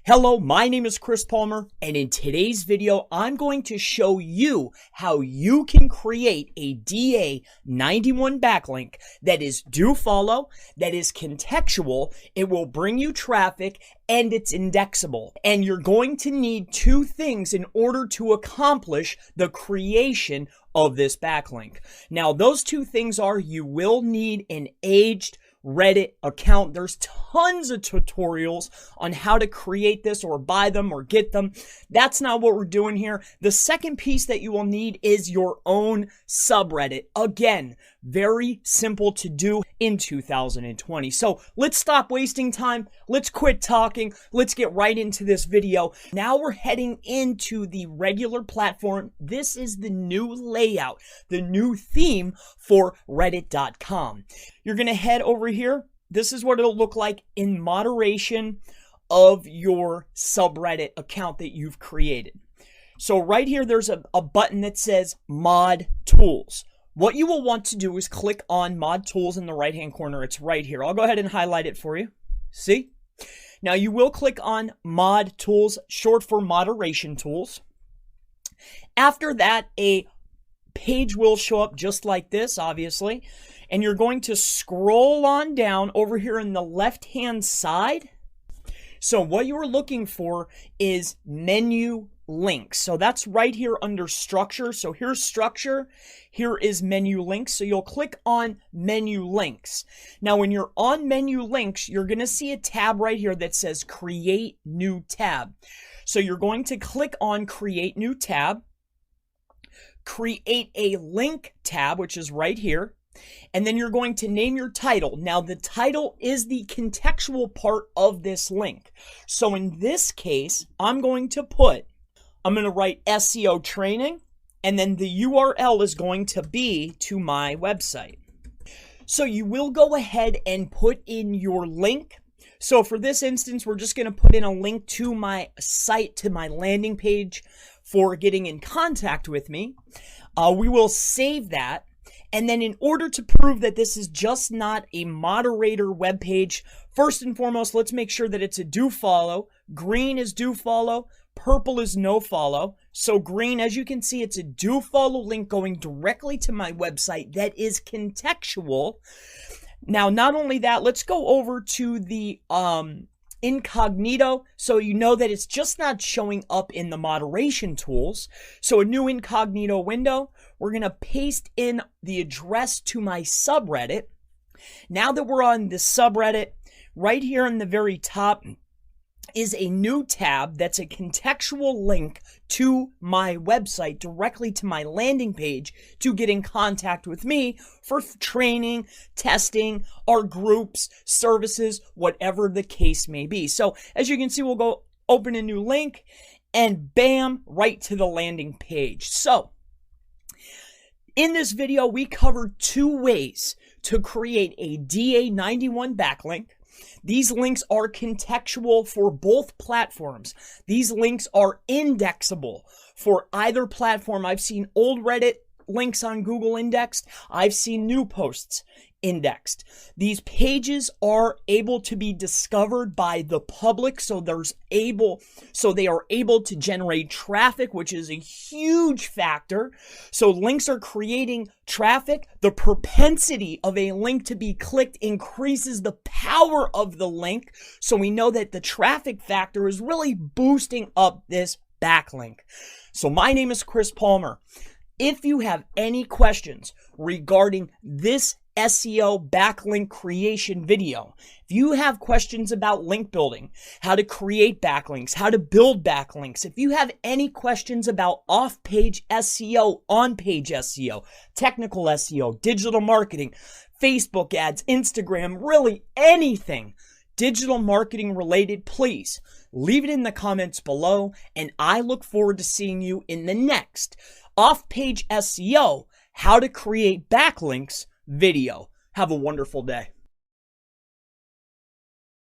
Hello, my name is Chris Palmer, and in today's video, I'm going to show you how you can create a DA91 backlink that is do follow, that is contextual, it will bring you traffic, and it's indexable. And you're going to need two things in order to accomplish the creation of this backlink. Now, those two things are you will need an aged Reddit account. There's tons of tutorials on how to create this or buy them or get them. That's not what we're doing here. The second piece that you will need is your own subreddit. Again, very simple to do in 2020. So let's stop wasting time. Let's quit talking. Let's get right into this video. Now we're heading into the regular platform. This is the new layout, the new theme for reddit.com. You're going to head over here. This is what it'll look like in moderation of your subreddit account that you've created. So right here, there's a button that says Mod Tools. What you will want to do is click on Mod Tools in the right-hand corner. It's right here. I'll go ahead and highlight it for you. See? Now you will click on Mod Tools, short for Moderation Tools. After that, a page will show up just like this, obviously. And you're going to scroll on down over here in the left-hand side. So what you are looking for is menu links. So that's right here under structure. So here's structure. Here is menu links. So you'll click on menu links. Now, when you're on menu links, you're going to see a tab right here that says create new tab. So you're going to click on create new tab, create a link tab, which is right here. And then you're going to name your title. Now, the title is the contextual part of this link. So in this case, I'm going to write SEO training, and then the URL is going to be to my website. So you will go ahead and put in your link. So for this instance, we're just going to put in a link to my site, to my landing page for getting in contact with me. We will save that. And then in order to prove that this is just not a moderator webpage, first and foremost, let's make sure that it's a do follow. Green is do follow. Purple is no follow. So green, as you can see, it's a do follow link going directly to my website that is contextual. Now, not only that, let's go over to the incognito, so you know that it's just not showing up in the moderation tools. So a new incognito window, we're going to paste in the address to my subreddit. Now that we're on the subreddit, right here in the very top is a new tab that's a contextual link to my website, directly to my landing page to get in contact with me for training, testing, our groups, services, whatever the case may be. So as you can see, we'll go open a new link and bam, right to the landing page. So in this video, we covered two ways to create a DA91 backlink. These links are contextual for both platforms. These links are indexable for either platform. I've seen old Reddit links on Google indexed. I've seen new posts indexed. These pages are able to be discovered by the public, so they are able to generate traffic, which is a huge factor. So links are creating traffic. The propensity of a link to be clicked increases the power of the link. So we know that the traffic factor is really boosting up this backlink. So my name is Chris Palmer. If you have any questions regarding this SEO backlink creation video, if you have questions about link building, how to create backlinks, how to build backlinks, if you have any questions about off-page SEO, on-page SEO, technical SEO, digital marketing, Facebook ads, Instagram, really anything digital marketing related, please leave it in the comments below, and I look forward to seeing you in the next off-page SEO, how to create backlinks video. Have a wonderful day.